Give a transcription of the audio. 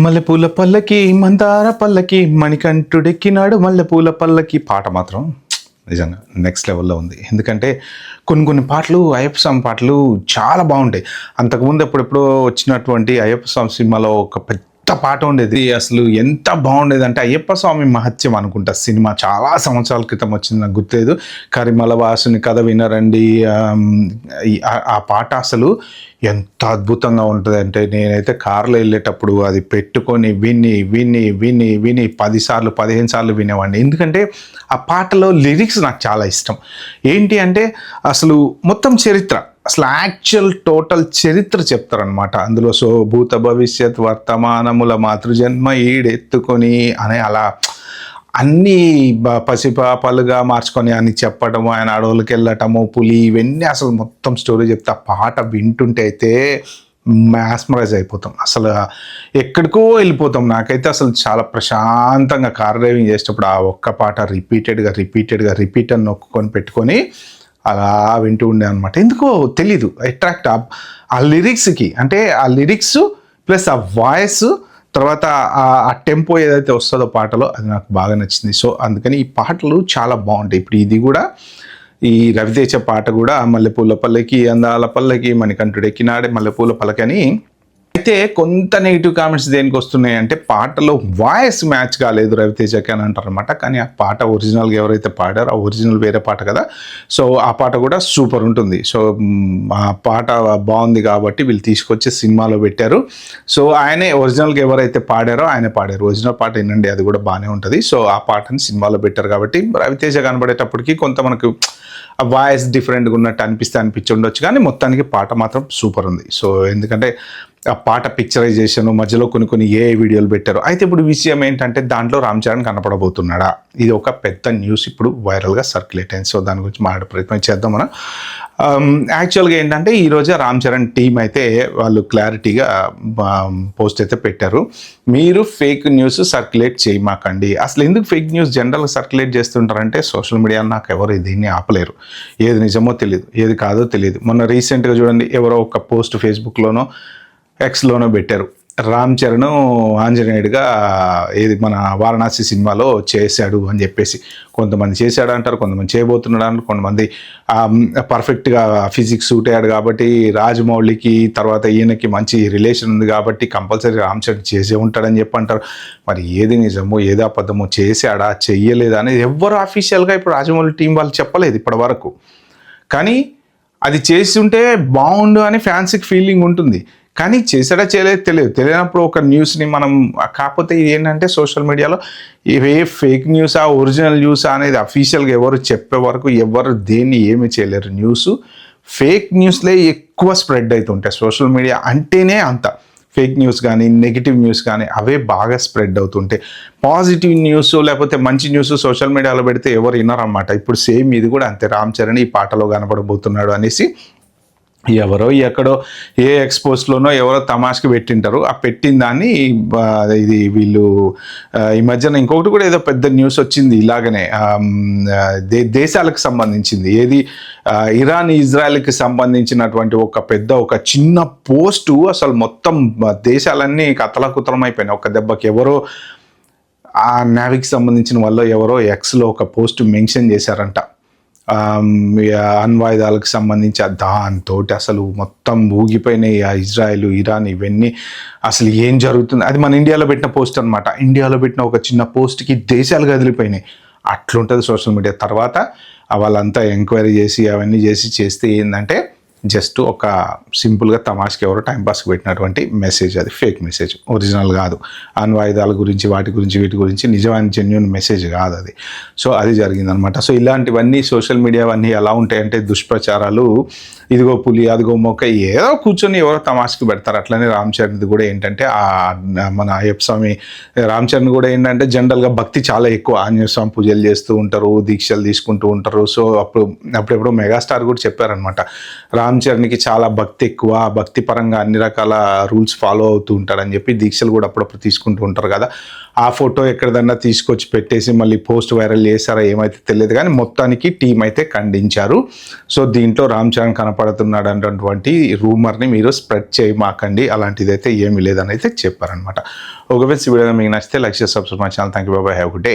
మల్లెపూల పల్లకి మందార పల్లకి మణికంఠుడెక్కినాడు మల్లెపూల పల్లకి పాట మాత్రం నిజంగా నెక్స్ట్ లెవెల్లో ఉంది. ఎందుకంటే కొన్ని పాటలు అయ్యప్ప స్వామి పాటలు చాలా బాగుంటాయి. అంతకుముందు ఎప్పుడెప్పుడో వచ్చినటువంటి అయ్యప్ప స్వామి సినిమాలో ఒక పెద్ద పాట ఉండేది. అసలు ఎంత బాగుండేది అంటే అయ్యప్ప స్వామి మహత్యం అనుకుంటా సినిమా చాలా సంవత్సరాల క్రితం వచ్చింది, నాకు గుర్తులేదు. కరిమల వాసుని కథ వినరండి. ఆ పాట అసలు ఎంత అద్భుతంగా ఉంటుంది అంటే నేనైతే కారులో వెళ్ళేటప్పుడు అది పెట్టుకొని విని విని విని విని 10 సార్లు 15 సార్లు వినేవాడిని. ఎందుకంటే ఆ పాటలో లిరిక్స్ నాకు చాలా ఇష్టం. ఏంటి అంటే అసలు మొత్తం చరిత్ర, అసలు యాక్చువల్ టోటల్ చరిత్ర చెప్తారనమాట అందులో. సో భూత భవిష్యత్ వర్తమానముల మాతృజన్మ ఈడెత్తుకొని అనే అలా అన్నీ పసిపాపలుగా మార్చుకొని అని చెప్పడము, ఆయన అడవులకు వెళ్ళటము, పులి, ఇవన్నీ అసలు మొత్తం స్టోరీ చెప్తే ఆ పాట వింటుంటే అయితే మ్యాస్మరైజ్ అయిపోతాం. అసలు ఎక్కడికో వెళ్ళిపోతాం. నాకైతే అసలు చాలా ప్రశాంతంగా కార్ డ్రైవింగ్ చేసేటప్పుడు ఆ ఒక్క పాట రిపీట్ అని నొక్కుకొని పెట్టుకొని అలా వింటూ ఉండే అనమాట. ఎందుకో తెలీదు, అట్రాక్ట్ ఆ లిరిక్స్కి. అంటే ఆ లిరిక్స్ ప్లస్ ఆ వాయిస్, తర్వాత ఆ టెంపో ఏదైతే వస్తుందో పాటలో అది నాకు బాగా నచ్చింది. సో అందుకని ఈ పాటలు చాలా బాగుంటాయి. ఇప్పుడు ఇది కూడా ఈ రవితేజ పాట కూడా మల్లెపూల పల్లకి అందాల పల్లకి మణికంఠుడెక్కినాడే మల్లెపూల పల్లకి అని. అయితే కొంత నెగిటివ్ కామెంట్స్ దేనికి వస్తున్నాయి అంటే పాటలో వాయిస్ మ్యాచ్ కాలేదు రవితేజకి అని అంటారు అనమాట. కానీ ఆ పాట ఒరిజినల్గా ఎవరైతే పాడారో ఆ ఒరిజినల్ వేరే పాట కదా. సో ఆ పాట కూడా సూపర్ ఉంటుంది. సో ఆ పాట బాగుంది కాబట్టి వీళ్ళు తీసుకొచ్చి సినిమాలో పెట్టారు. సో ఆయనే ఒరిజినల్గా ఎవరైతే పాడారో ఆయన పాడారు. ఒరిజినల్ పాట వినండి, అది కూడా బాగానే ఉంటుంది. సో ఆ పాటని సినిమాలో పెట్టారు కాబట్టి రవితేజ కనబడేటప్పటికి కొంత మనకు ఆ వాయిస్ డిఫరెంట్గా ఉన్నట్టు అనిపించి ఉండొచ్చు, కానీ మొత్తానికి పాట మాత్రం సూపర్ ఉంది. సో ఎందుకంటే ఆ పాట పిక్చరైజేషన్ మధ్యలో కొన్ని ఏ వీడియోలు పెట్టారు. అయితే ఇప్పుడు విషయం ఏంటంటే దాంట్లో రామ్ చరణ్ కనపడబోతున్నాడా? ఇది ఒక పెద్ద న్యూస్ ఇప్పుడు వైరల్గా సర్క్యులేట్ అయింది. సో దాని గురించి మాట్లాడే ప్రయత్నం చేద్దాం మనం. యాక్చువల్గా ఏంటంటే ఈరోజు రామ్ చరణ్ టీం అయితే వాళ్ళు క్లారిటీగా పోస్ట్ అయితే పెట్టారు. మీరు ఫేక్ న్యూస్ సర్క్యులేట్ చేయమాకండి. అసలు ఎందుకు ఫేక్ న్యూస్ జనరల్గా సర్క్యులేట్ చేస్తుంటారంటే సోషల్ మీడియా నాకు ఎవరు దీన్ని ఆపలేరు. ఏది నిజమో తెలియదు, ఏది కాదో తెలియదు. మొన్న రీసెంట్గా చూడండి, ఎవరో ఒక పోస్ట్ ఫేస్బుక్లోనో ఎక్స్లోనో పెట్టారు, రామ్ చరణ్ ఆంజనేయుడిగా ఏది మన వారణాసి సినిమాలో చేశాడు అని చెప్పేసి. కొంతమంది చేశాడు అంటారు, కొంతమంది చేయబోతున్నాడు అంటారు, కొంతమంది పర్ఫెక్ట్గా ఫిజిక్స్ సూట్ అయ్యాడు కాబట్టి రాజమౌళికి తర్వాత ఈయనకి మంచి రిలేషన్ ఉంది కాబట్టి కంపల్సరీ రామ్ చరణ్ చేసే ఉంటాడని చెప్పి అంటారు. మరి ఏది నిజమో ఏది అబద్ధమో, చేశాడా చెయ్యలేదా అనేది ఎవ్వరు అఫీషియల్గా ఇప్పుడు రాజమౌళి టీం వాళ్ళు చెప్పలేదు ఇప్పటి వరకు. కానీ అది చేసి ఉంటే బాగుండు అని ఫ్యాన్స్కి ఫీలింగ్ ఉంటుంది. కానీ చేసాడా చేయలేదు తెలియనప్పుడు ఒక న్యూస్ని మనం, కాకపోతే ఇది ఏంటంటే సోషల్ మీడియాలో ఇవే ఫేక్ న్యూసా ఒరిజినల్ న్యూసా అనేది అఫీషియల్గా ఎవరు చెప్పే వరకు ఎవరు దేన్ని ఏమి చేయలేరు. ఫేక్ న్యూస్లే ఎక్కువ స్ప్రెడ్ అవుతుంటాయి. సోషల్ మీడియా అంటేనే అంత ఫేక్ న్యూస్ కానీ నెగిటివ్ న్యూస్ కానీ అవే బాగా స్ప్రెడ్ అవుతుంటాయి. పాజిటివ్ న్యూస్ లేకపోతే మంచి న్యూస్ సోషల్ మీడియాలో పెడితే ఎవరు వినరన్నమాట. ఇప్పుడు సేమ్ ఇది కూడా అంతే, రామ్ చరణ్ ఈ పాటలో కనపడబోతున్నాడు అనేసి ఎవరో ఎక్కడో ఏ ఎక్స్పోస్ట్లోనో ఎవరో తమాష్కి పెట్టింటారు. ఆ పెట్టిన దాన్ని ఇది వీళ్ళు ఈ మధ్యన ఇంకొకటి కూడా ఏదో పెద్ద న్యూస్ వచ్చింది ఇలాగనే, దేశాలకు సంబంధించింది, ఏది ఇరాన్ ఇజ్రాయెల్కి సంబంధించినటువంటి ఒక చిన్న పోస్టు అసలు మొత్తం దేశాలన్నీ కతలకుతలం అయిపోయినాయి ఒక దెబ్బకి. ఎవరో ఆ నేవీకి సంబంధించిన వాళ్ళు ఎవరో ఎక్స్లో ఒక పోస్ట్ మెన్షన్ చేశారంట, అణ్వాయుధాలకు సంబంధించి. దాంతో అసలు మొత్తం ఊగిపోయినాయి ఆ ఇజ్రాయెల్ ఇరాన్ ఇవన్నీ. అసలు ఏం జరుగుతుంది, అది మన ఇండియాలో పెట్టిన పోస్ట్ అనమాట. ఇండియాలో పెట్టిన ఒక చిన్న పోస్ట్కి దేశాలు కదిలిపోయినాయి. అట్లుంటుంది సోషల్ మీడియా. తర్వాత వాళ్ళంతా ఎంక్వైరీ చేసి అవన్నీ చేస్తే ఏంటంటే జస్ట్ ఒక సింపుల్గా తమాష్కి ఎవరో టైంపాస్కి పెట్టినటువంటి మెసేజ్, అది ఫేక్ మెసేజ్, ఒరిజినల్ కాదు. అణ్వాయుధాల గురించి వీటి గురించి నిజమైన జెన్యూన్ మెసేజ్ కాదు అది. సో అది జరిగిందనమాట. సో ఇలాంటివన్నీ సోషల్ మీడియా అవన్నీ ఎలా ఉంటాయంటే దుష్ప్రచారాలు, ఇదిగో పులి అదిగో మొక్క, ఏదో కూర్చొని ఎవరో తమాష్కి పెడతారు. అట్లనే రామ్ చరణ్ది కూడా ఏంటంటే మన అయ్యప్ప స్వామి రామ్ చరణ్ కూడా ఏంటంటే జనరల్గా భక్తి చాలా ఎక్కువ. ఆంజనేయ స్వామి పూజలు చేస్తూ ఉంటారు, దీక్షలు తీసుకుంటూ ఉంటారు. సో అప్పుడెప్పుడు మెగాస్టార్ కూడా చెప్పారనమాట, రామ్ రామ్ చరణ్కి చాలా భక్తి ఎక్కువ, భక్తి పరంగా అన్ని రకాల రూల్స్ ఫాలో అవుతూ ఉంటారని చెప్పి దీక్షలు కూడా అప్పుడప్పుడు తీసుకుంటూ ఉంటారు కదా. ఆ ఫోటో ఎక్కడదన్నా తీసుకొచ్చి పెట్టేసి మళ్ళీ పోస్ట్ వైరల్ చేశారా ఏమైతే తెలియదు, కానీ మొత్తానికి టీం అయితే ఖండించారు. సో దీంట్లో రామ్ చరణ్ కనపడుతున్నాడు అన్నటువంటి రూమర్ని మీరు స్ప్రెడ్ చేయమాకండి, అలాంటిది అయితే ఏమీ లేదని అయితే చెప్పారనమాట. ఓకే ఫ్రెండ్స్, ఈ వీడియో మీకు నచ్చితే లైక్ చేసి subscribe my channel. Thank you, bye, have good day.